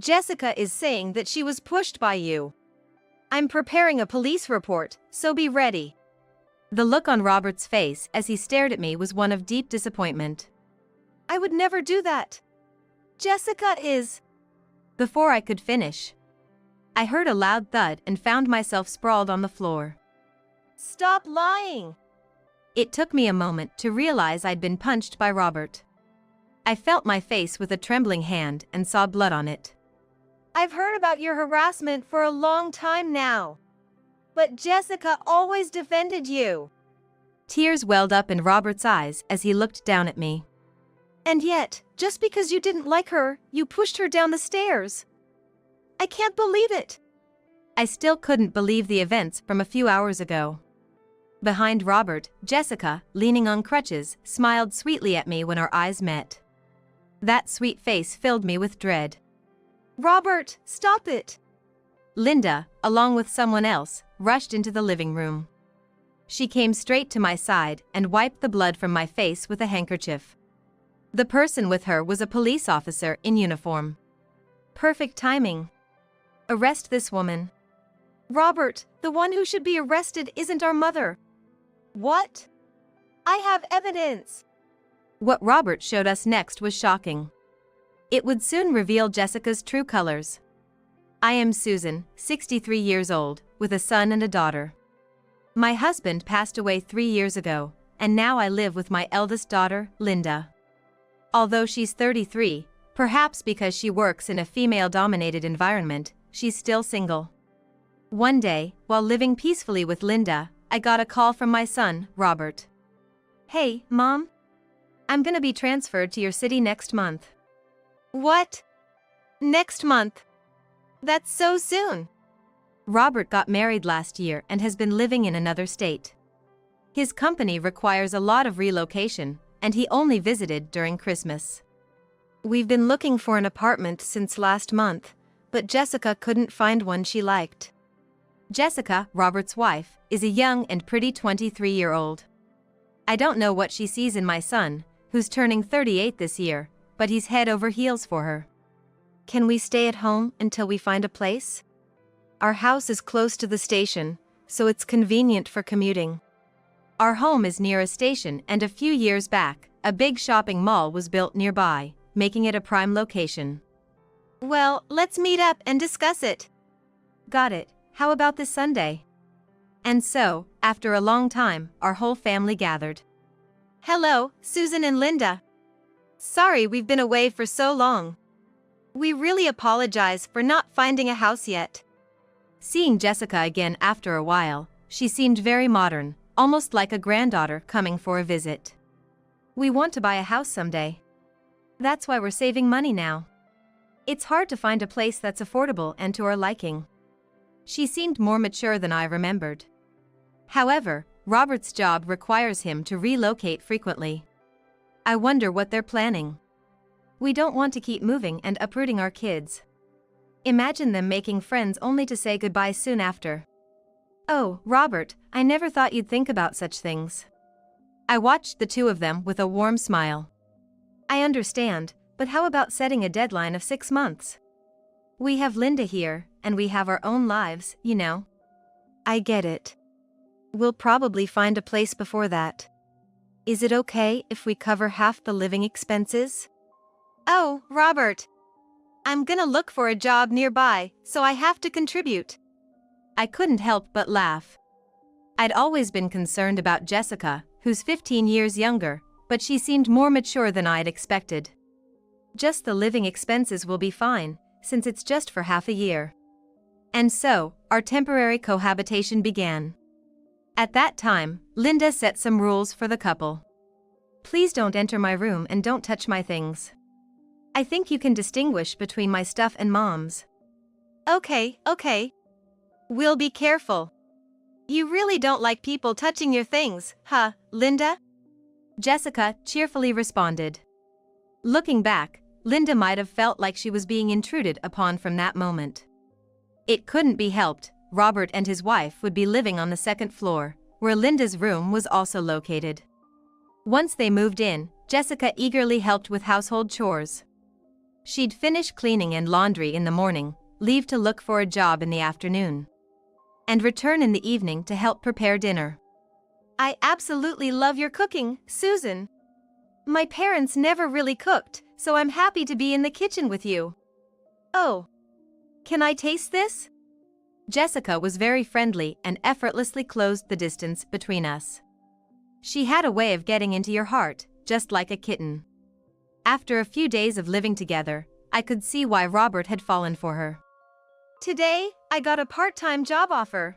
Jessica is saying that she was pushed by you. I'm preparing a police report, so be ready. The look on Robert's face as he stared at me was one of deep disappointment. I would never do that. Jessica is... Before I could finish, I heard a loud thud and found myself sprawled on the floor. Stop lying! It took me a moment to realize I'd been punched by Robert. I felt my face with a trembling hand and saw blood on it. I've heard about your harassment for a long time now. But Jessica always defended you. Tears welled up in Robert's eyes as he looked down at me. And yet, just because you didn't like her, you pushed her down the stairs. I can't believe it. I still couldn't believe the events from a few hours ago. Behind Robert, Jessica, leaning on crutches, smiled sweetly at me when our eyes met. That sweet face filled me with dread. Robert, stop it! Linda, along with someone else, rushed into the living room. She came straight to my side and wiped the blood from my face with a handkerchief. The person with her was a police officer in uniform. Perfect timing. Arrest this woman. Robert, the one who should be arrested isn't our mother. What? I have evidence. What Robert showed us next was shocking. It would soon reveal Jessica's true colors. I am Susan, 63 years old, with a son and a daughter. My husband passed away 3 years ago, and now I live with my eldest daughter, Linda. Although she's 33, perhaps because she works in a female-dominated environment, she's still single. One day, while living peacefully with Linda, I got a call from my son, Robert. "Hey, Mom? I'm gonna be transferred to your city next month." What? Next month? That's so soon. Robert got married last year and has been living in another state. His company requires a lot of relocation, and he only visited during Christmas. We've been looking for an apartment since last month, but Jessica couldn't find one she liked. Jessica, Robert's wife, is a young and pretty 23-year-old. I don't know what she sees in my son, who's turning 38 this year, but he's head over heels for her. Can we stay at home until we find a place? Our house is close to the station, so it's convenient for commuting. Our home is near a station, and a few years back, a big shopping mall was built nearby, making it a prime location. Well, let's meet up and discuss it. Got it. How about this Sunday? And so, after a long time, our whole family gathered. Hello, Susan and Linda. Sorry we've been away for so long. We really apologize for not finding a house yet. Seeing Jessica again after a while, she seemed very modern, almost like a granddaughter coming for a visit. We want to buy a house someday. That's why we're saving money now. It's hard to find a place that's affordable and to our liking. She seemed more mature than I remembered. However, Robert's job requires him to relocate frequently. I wonder what they're planning. We don't want to keep moving and uprooting our kids. Imagine them making friends only to say goodbye soon after. Oh, Robert, I never thought you'd think about such things. I watched the two of them with a warm smile. I understand, but how about setting a deadline of 6 months? We have Linda here, and we have our own lives, you know. I get it. We'll probably find a place before that. Is it okay if we cover half the living expenses? Oh, Robert. I'm gonna look for a job nearby, so I have to contribute. I couldn't help but laugh. I'd always been concerned about Jessica, who's 15 years younger, but she seemed more mature than I'd expected. Just the living expenses will be fine, since it's just for half a year. And so, our temporary cohabitation began. At that time, Linda set some rules for the couple. Please don't enter my room and don't touch my things. I think you can distinguish between my stuff and Mom's. Okay. We'll be careful. You really don't like people touching your things, huh, Linda? Jessica cheerfully responded. Looking back, Linda might have felt like she was being intruded upon from that moment. It couldn't be helped. Robert and his wife would be living on the second floor, where Linda's room was also located. Once they moved in, Jessica eagerly helped with household chores. She'd finish cleaning and laundry in the morning, leave to look for a job in the afternoon, and return in the evening to help prepare dinner. I absolutely love your cooking, Susan. My parents never really cooked, so I'm happy to be in the kitchen with you. Oh, can I taste this? Jessica was very friendly and effortlessly closed the distance between us. She had a way of getting into your heart, just like a kitten. After a few days of living together, I could see why Robert had fallen for her. Today, I got a part-time job offer.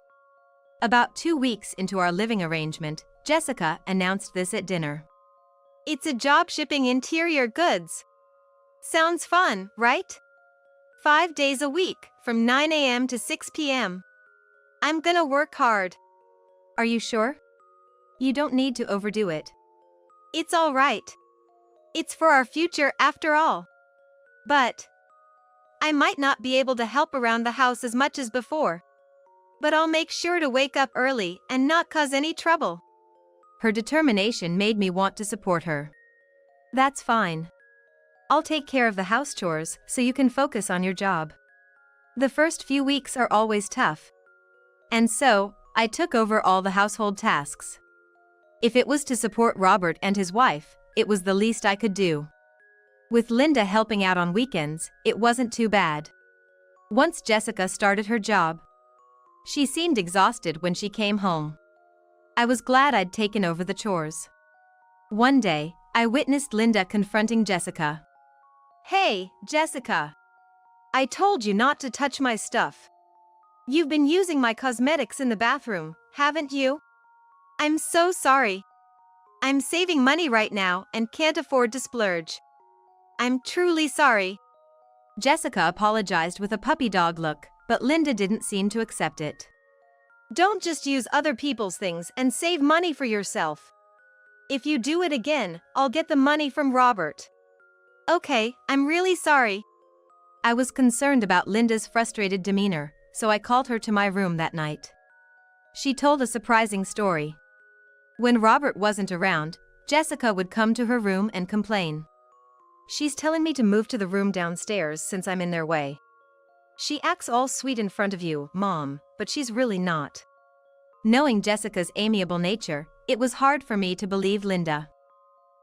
About 2 weeks into our living arrangement, Jessica announced this at dinner. It's a job shipping interior goods. Sounds fun, right? 5 days a week, from 9 a.m. to 6 p.m. I'm gonna work hard. Are you sure? You don't need to overdo it. It's all right. It's for our future after all. But I might not be able to help around the house as much as before. But I'll make sure to wake up early and not cause any trouble. Her determination made me want to support her. That's fine. I'll take care of the house chores so you can focus on your job. The first few weeks are always tough. And so, I took over all the household tasks. If it was to support Robert and his wife, it was the least I could do. With Linda helping out on weekends, it wasn't too bad. Once Jessica started her job, she seemed exhausted when she came home. I was glad I'd taken over the chores. One day, I witnessed Linda confronting Jessica. Hey, Jessica. I told you not to touch my stuff. You've been using my cosmetics in the bathroom, haven't you? I'm so sorry. I'm saving money right now and can't afford to splurge. I'm truly sorry. Jessica apologized with a puppy dog look, but Linda didn't seem to accept it. Don't just use other people's things and save money for yourself. If you do it again, I'll get the money from Robert. Okay, I'm really sorry. I was concerned about Linda's frustrated demeanor, so I called her to my room that night. She told a surprising story. When Robert wasn't around, Jessica would come to her room and complain. She's telling me to move to the room downstairs since I'm in their way. She acts all sweet in front of you, Mom, but she's really not. Knowing Jessica's amiable nature, it was hard for me to believe Linda.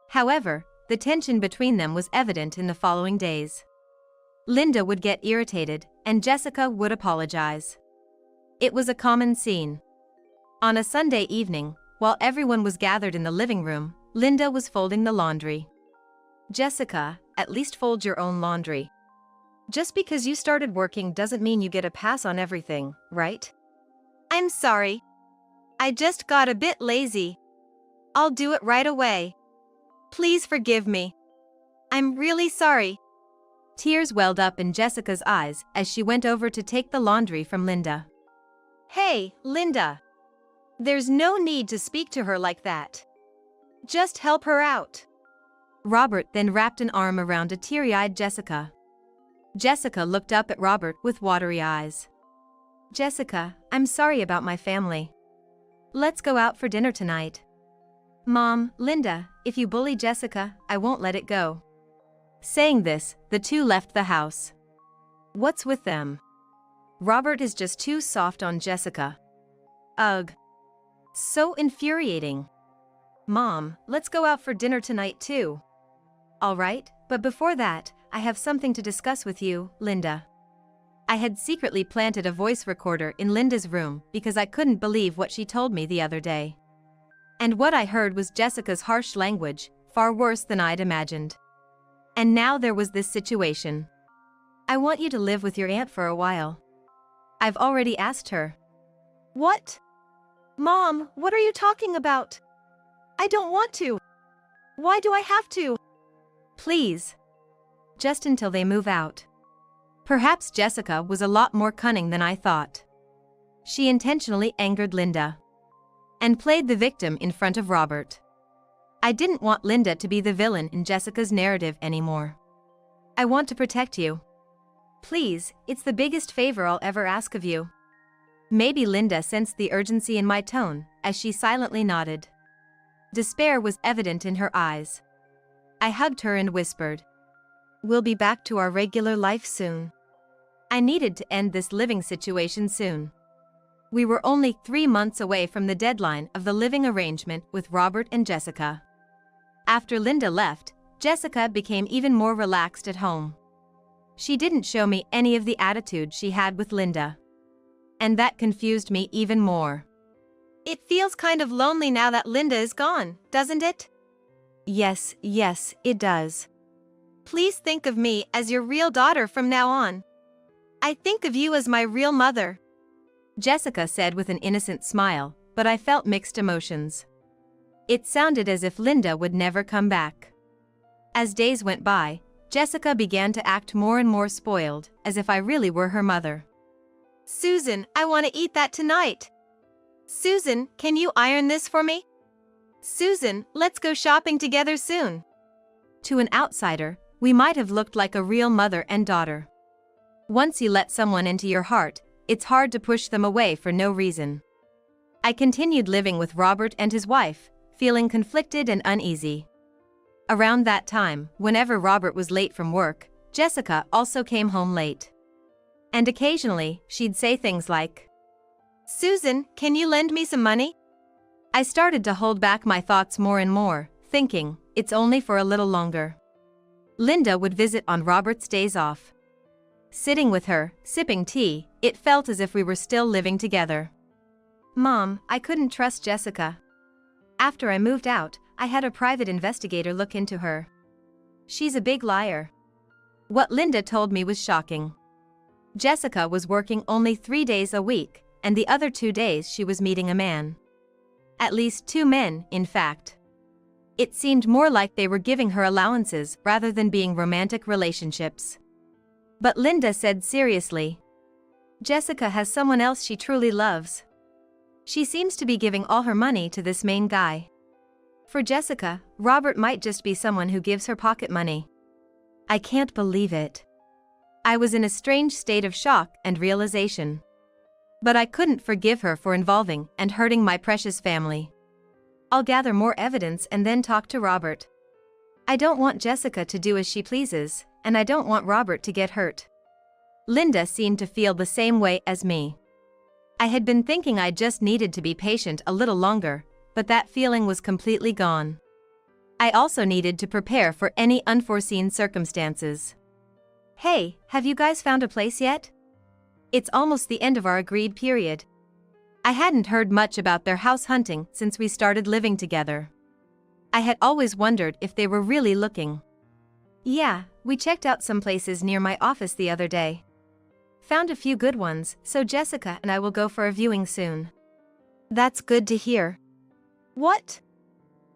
However, the tension between them was evident in the following days. Linda would get irritated, and Jessica would apologize. It was a common scene. On a Sunday evening, while everyone was gathered in the living room, Linda was folding the laundry. Jessica, at least fold your own laundry. Just because you started working doesn't mean you get a pass on everything, right? I'm sorry. I just got a bit lazy. I'll do it right away. Please forgive me. I'm really sorry. Tears welled up in Jessica's eyes as she went over to take the laundry from Linda. Hey, Linda. There's no need to speak to her like that. Just help her out. Robert then wrapped an arm around a teary-eyed Jessica. Jessica looked up at Robert with watery eyes. Jessica, I'm sorry about my family. Let's go out for dinner tonight. Mom, Linda, if you bully Jessica, I won't let it go. Saying this, the two left the house. What's with them? Robert is just too soft on Jessica. Ugh. So infuriating. Mom, let's go out for dinner tonight too. All right, but before that, I have something to discuss with you, Linda. I had secretly planted a voice recorder in Linda's room because I couldn't believe what she told me the other day. And what I heard was Jessica's harsh language, far worse than I'd imagined. And now there was this situation. I want you to live with your aunt for a while. I've already asked her. What? Mom, what are you talking about? I don't want to. Why do I have to? Please. Just until they move out. Perhaps Jessica was a lot more cunning than I thought. She intentionally angered Linda and played the victim in front of Robert. I didn't want Linda to be the villain in Jessica's narrative anymore. I want to protect you. Please, it's the biggest favor I'll ever ask of you. Maybe Linda sensed the urgency in my tone as she silently nodded. Despair was evident in her eyes. I hugged her and whispered, We'll be back to our regular life soon. I needed to end this living situation soon. We were only 3 months away from the deadline of the living arrangement with Robert and Jessica. After Linda left, Jessica became even more relaxed at home. She didn't show me any of the attitude she had with Linda. And that confused me even more. It feels kind of lonely now that Linda is gone, doesn't it? Yes, it does. Please think of me as your real daughter from now on. I think of you as my real mother. Jessica said with an innocent smile, but I felt mixed emotions. It sounded as if Linda would never come back. As days went by, Jessica began to act more and more spoiled, as if I really were her mother. Susan, I want to eat that tonight. Susan, can you iron this for me? Susan, let's go shopping together soon. To an outsider, we might have looked like a real mother and daughter. Once you let someone into your heart, it's hard to push them away for no reason. I continued living with Robert and his wife, feeling conflicted and uneasy. Around that time, whenever Robert was late from work, Jessica also came home late. And occasionally, she'd say things like, Susan, can you lend me some money? I started to hold back my thoughts more and more, thinking, it's only for a little longer. Linda would visit on Robert's days off. Sitting with her, sipping tea, it felt as if we were still living together. Mom, I couldn't trust Jessica. After I moved out, I had a private investigator look into her. She's a big liar. What Linda told me was shocking. Jessica was working only 3 days a week, and the other 2 days she was meeting a man. At least 2 men, in fact. It seemed more like they were giving her allowances rather than being romantic relationships. But Linda said seriously, Jessica has someone else she truly loves. She seems to be giving all her money to this main guy. For Jessica, Robert might just be someone who gives her pocket money. I can't believe it. I was in a strange state of shock and realization. But I couldn't forgive her for involving and hurting my precious family. I'll gather more evidence and then talk to Robert. I don't want Jessica to do as she pleases, and I don't want Robert to get hurt. Linda seemed to feel the same way as me. I had been thinking I just needed to be patient a little longer, but that feeling was completely gone. I also needed to prepare for any unforeseen circumstances. Hey, have you guys found a place yet? It's almost the end of our agreed period. I hadn't heard much about their house hunting since we started living together. I had always wondered if they were really looking. Yeah, we checked out some places near my office the other day. Found a few good ones, so Jessica and I will go for a viewing soon. That's good to hear. What?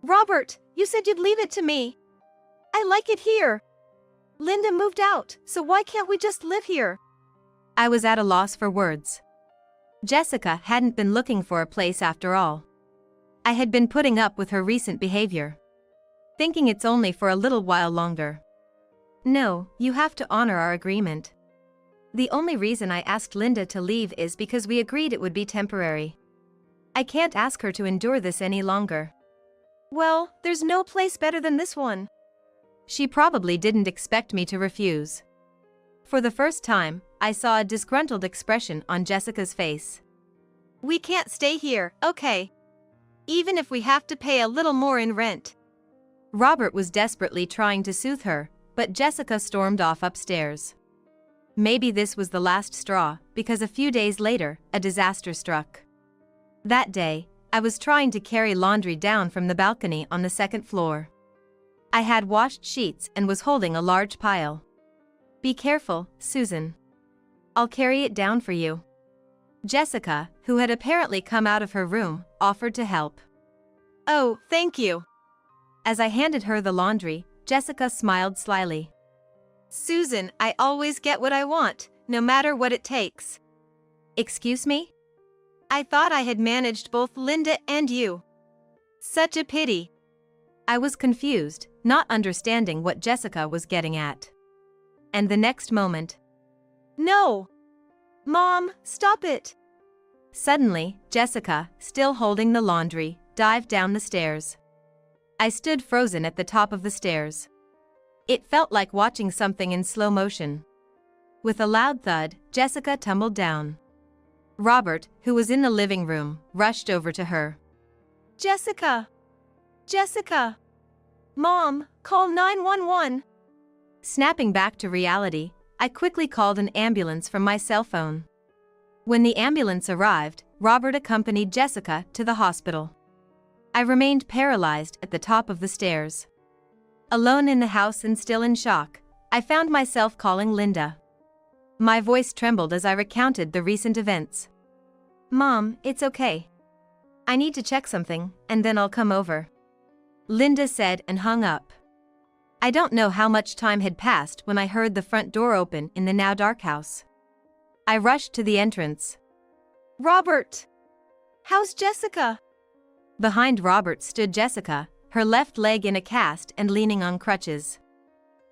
Robert, you said you'd leave it to me. I like it here. Linda moved out, so why can't we just live here? I was at a loss for words. Jessica hadn't been looking for a place after all. I had been putting up with her recent behavior, thinking it's only for a little while longer. No, you have to honor our agreement. The only reason I asked Linda to leave is because we agreed it would be temporary. I can't ask her to endure this any longer. Well, there's no place better than this one. She probably didn't expect me to refuse. For the first time, I saw a disgruntled expression on Jessica's face. We can't stay here, okay? Even if we have to pay a little more in rent. Robert was desperately trying to soothe her, but Jessica stormed off upstairs. Maybe this was the last straw, because a few days later, a disaster struck. That day, I was trying to carry laundry down from the balcony on the 2nd floor. I had washed sheets and was holding a large pile. Be careful, Susan. I'll carry it down for you. Jessica, who had apparently come out of her room, offered to help. Oh, thank you. As I handed her the laundry, Jessica smiled slyly. Susan, I always get what I want, no matter what it takes. Excuse me? I thought I had managed both Linda and you. Such a pity. I was confused, not understanding what Jessica was getting at. And the next moment, no! Mom, stop it! Suddenly, Jessica, still holding the laundry, dived down the stairs. I stood frozen at the top of the stairs. It felt like watching something in slow motion. With a loud thud, Jessica tumbled down. Robert, who was in the living room, rushed over to her. Jessica! Jessica! Mom, call 911! Snapping back to reality, I quickly called an ambulance from my cell phone. When the ambulance arrived, Robert accompanied Jessica to the hospital. I remained paralyzed at the top of the stairs. Alone in the house and still in shock, I found myself calling Linda. My voice trembled as I recounted the recent events. Mom, it's okay. I need to check something, and then I'll come over. Linda said and hung up. I don't know how much time had passed when I heard the front door open in the now dark house. I rushed to the entrance. Robert! How's Jessica? Behind Robert stood Jessica, her left leg in a cast and leaning on crutches.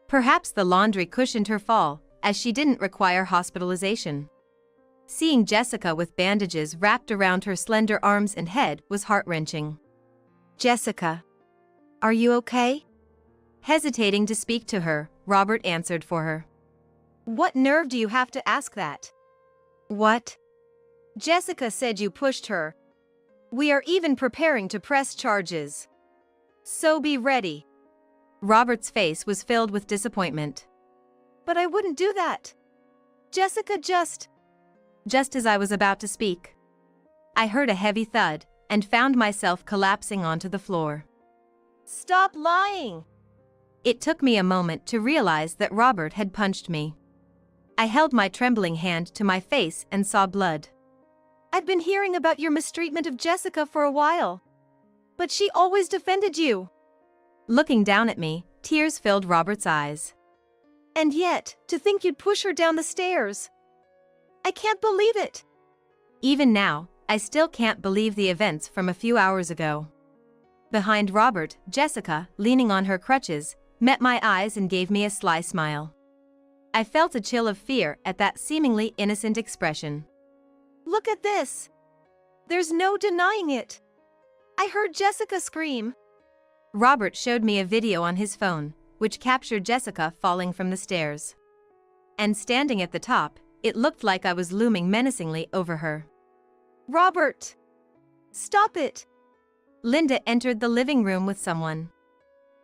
Perhaps the laundry cushioned her fall, as she didn't require hospitalization. Seeing Jessica with bandages wrapped around her slender arms and head was heart-wrenching. Jessica, are you okay? Hesitating to speak to her, Robert answered for her. What nerve do you have to ask that? What? Jessica said you pushed her. We are even preparing to press charges. So be ready. Robert's face was filled with disappointment. But I wouldn't do that. Jessica just as I was about to speak, I heard a heavy thud and found myself collapsing onto the floor. Stop lying! It took me a moment to realize that Robert had punched me. I held my trembling hand to my face and saw blood. I'd been hearing about your mistreatment of Jessica for a while. But she always defended you. Looking down at me, tears filled Robert's eyes. And yet, to think you'd push her down the stairs. I can't believe it. Even now, I still can't believe the events from a few hours ago. Behind Robert, Jessica, leaning on her crutches, met my eyes and gave me a sly smile. I felt a chill of fear at that seemingly innocent expression. Look at this. There's no denying it. I heard Jessica scream. Robert showed me a video on his phone, which captured Jessica falling from the stairs. And standing at the top, it looked like I was looming menacingly over her. Robert! Stop it! Linda entered the living room with someone.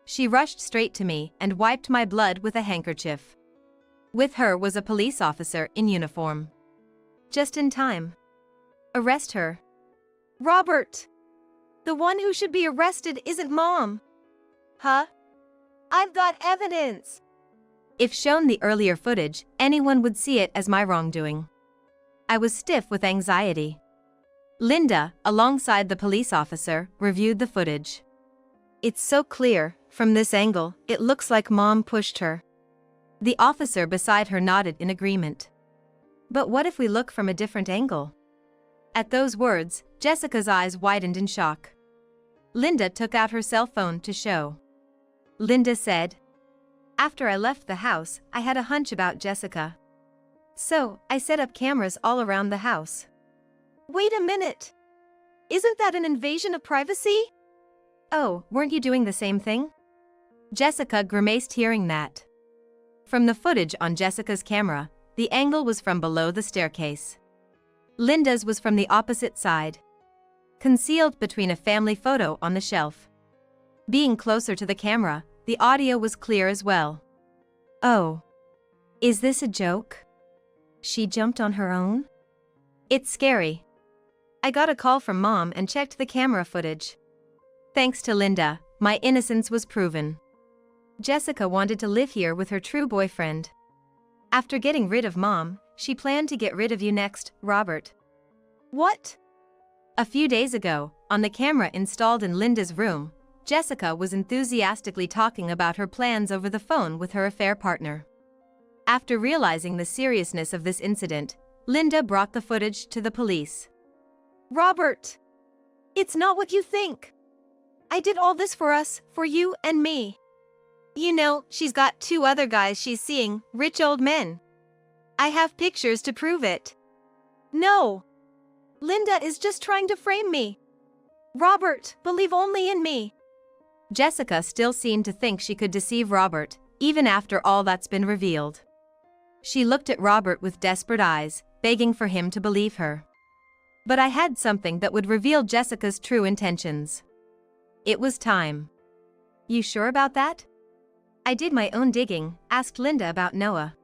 She rushed straight to me and wiped my blood with a handkerchief. With her was a police officer in uniform. Just in time. Arrest her. Robert! The one who should be arrested isn't Mom. Huh? I've got evidence. If shown the earlier footage, anyone would see it as my wrongdoing. I was stiff with anxiety. Linda, alongside the police officer, reviewed the footage. It's so clear, from this angle, it looks like Mom pushed her. The officer beside her nodded in agreement. But what if we look from a different angle? At those words, Jessica's eyes widened in shock. Linda took out her cell phone to show. Linda said, "After I left the house, I had a hunch about Jessica. So, I set up cameras all around the house." Wait a minute. Isn't that an invasion of privacy? Oh, weren't you doing the same thing? Jessica grimaced hearing that. From the footage on Jessica's camera, the angle was from below the staircase. Linda's was from the opposite side, concealed between a family photo on the shelf. Being closer to the camera, the audio was clear as well. Oh. Is this a joke? She jumped on her own? It's scary. I got a call from Mom and checked the camera footage. Thanks to Linda, my innocence was proven. Jessica wanted to live here with her true boyfriend. After getting rid of Mom, she planned to get rid of you next, Robert. What? A few days ago, on the camera installed in Linda's room, Jessica was enthusiastically talking about her plans over the phone with her affair partner. After realizing the seriousness of this incident, Linda brought the footage to the police. Robert! It's not what you think. I did all this for us, for you and me. You know, she's got 2 other guys she's seeing, rich old men. I have pictures to prove it. No! Linda is just trying to frame me. Robert, believe only in me. Jessica still seemed to think she could deceive Robert, even after all that's been revealed. She looked at Robert with desperate eyes, begging for him to believe her. But I had something that would reveal Jessica's true intentions. It was time. You sure about that? I did my own digging, asked Linda about Noah.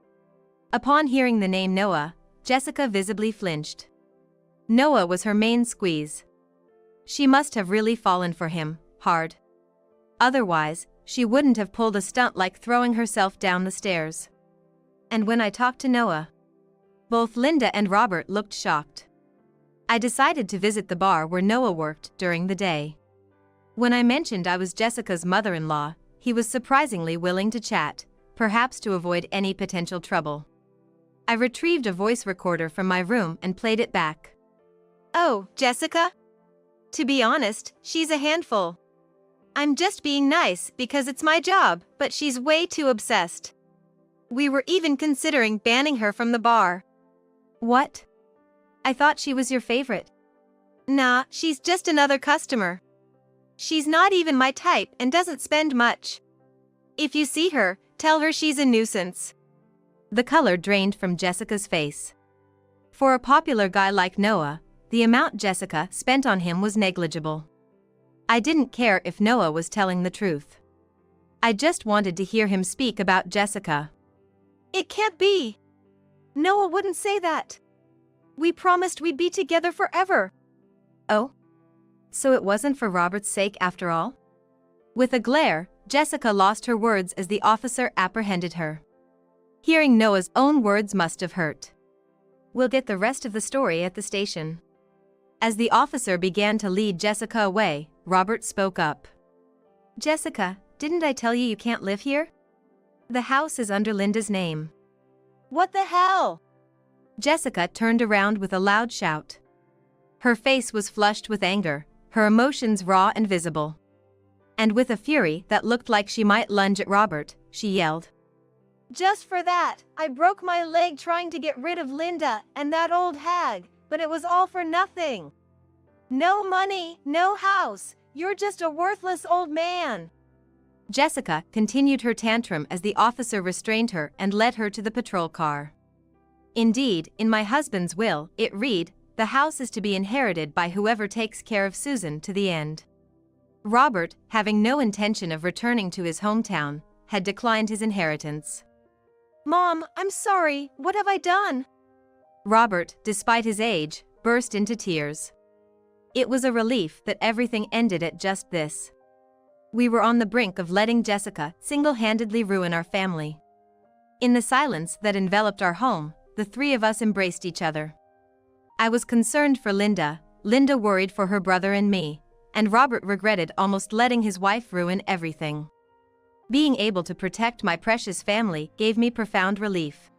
Upon hearing the name Noah, Jessica visibly flinched. Noah was her main squeeze. She must have really fallen for him, hard. Otherwise, she wouldn't have pulled a stunt like throwing herself down the stairs. And when I talked to Noah, both Linda and Robert looked shocked. I decided to visit the bar where Noah worked during the day. When I mentioned I was Jessica's mother-in-law, he was surprisingly willing to chat, perhaps to avoid any potential trouble. I retrieved a voice recorder from my room and played it back. Oh, Jessica? To be honest, she's a handful. I'm just being nice because it's my job, but she's way too obsessed. We were even considering banning her from the bar. What? I thought she was your favorite. Nah, she's just another customer. She's not even my type and doesn't spend much. If you see her, tell her she's a nuisance. The color drained from Jessica's face. For a popular guy like Noah, the amount Jessica spent on him was negligible. I didn't care if Noah was telling the truth. I just wanted to hear him speak about Jessica. It can't be. Noah wouldn't say that. We promised we'd be together forever. Oh? So it wasn't for Robert's sake after all? With a glare, Jessica lost her words as the officer apprehended her. Hearing Noah's own words must have hurt. We'll get the rest of the story at the station. As the officer began to lead Jessica away, Robert spoke up. Jessica, didn't I tell you can't live here? The house is under Linda's name. What the hell? Jessica turned around with a loud shout. Her face was flushed with anger, her emotions raw and visible. And with a fury that looked like she might lunge at Robert, she yelled. Just for that, I broke my leg trying to get rid of Linda and that old hag, but it was all for nothing. No money, no house, you're just a worthless old man. Jessica continued her tantrum as the officer restrained her and led her to the patrol car. Indeed, in my husband's will, it read, the house is to be inherited by whoever takes care of Susan to the end. Robert, having no intention of returning to his hometown, had declined his inheritance. Mom, I'm sorry, what have I done? Robert, despite his age, burst into tears. It was a relief that everything ended at just this. We were on the brink of letting Jessica single-handedly ruin our family. In the silence that enveloped our home, the three of us embraced each other. I was concerned for Linda, Linda worried for her brother and me, and Robert regretted almost letting his wife ruin everything. Being able to protect my precious family gave me profound relief.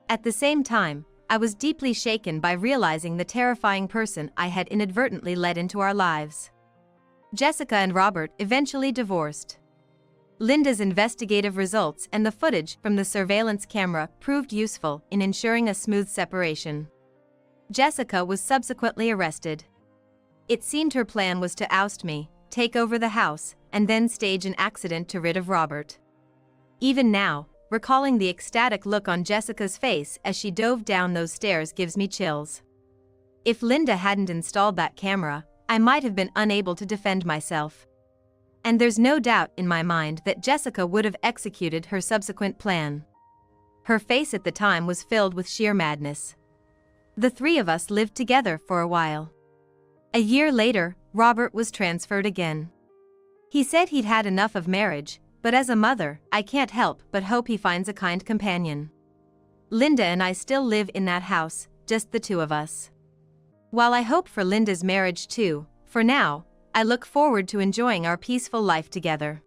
At the same time, I was deeply shaken by realizing the terrifying person I had inadvertently let into our lives. Jessica and Robert eventually divorced. Linda's investigative results and the footage from the surveillance camera proved useful in ensuring a smooth separation. Jessica was subsequently arrested. It seemed her plan was to oust me, take over the house, and then stage an accident to rid of Robert. Even now, recalling the ecstatic look on Jessica's face as she dove down those stairs gives me chills. If Linda hadn't installed that camera, I might have been unable to defend myself. And there's no doubt in my mind that Jessica would have executed her subsequent plan. Her face at the time was filled with sheer madness. The three of us lived together for a while. A year later, Robert was transferred again. He said he'd had enough of marriage, but as a mother, I can't help but hope he finds a kind companion. Linda and I still live in that house, just the two of us. While I hope for Linda's marriage too, for now, I look forward to enjoying our peaceful life together.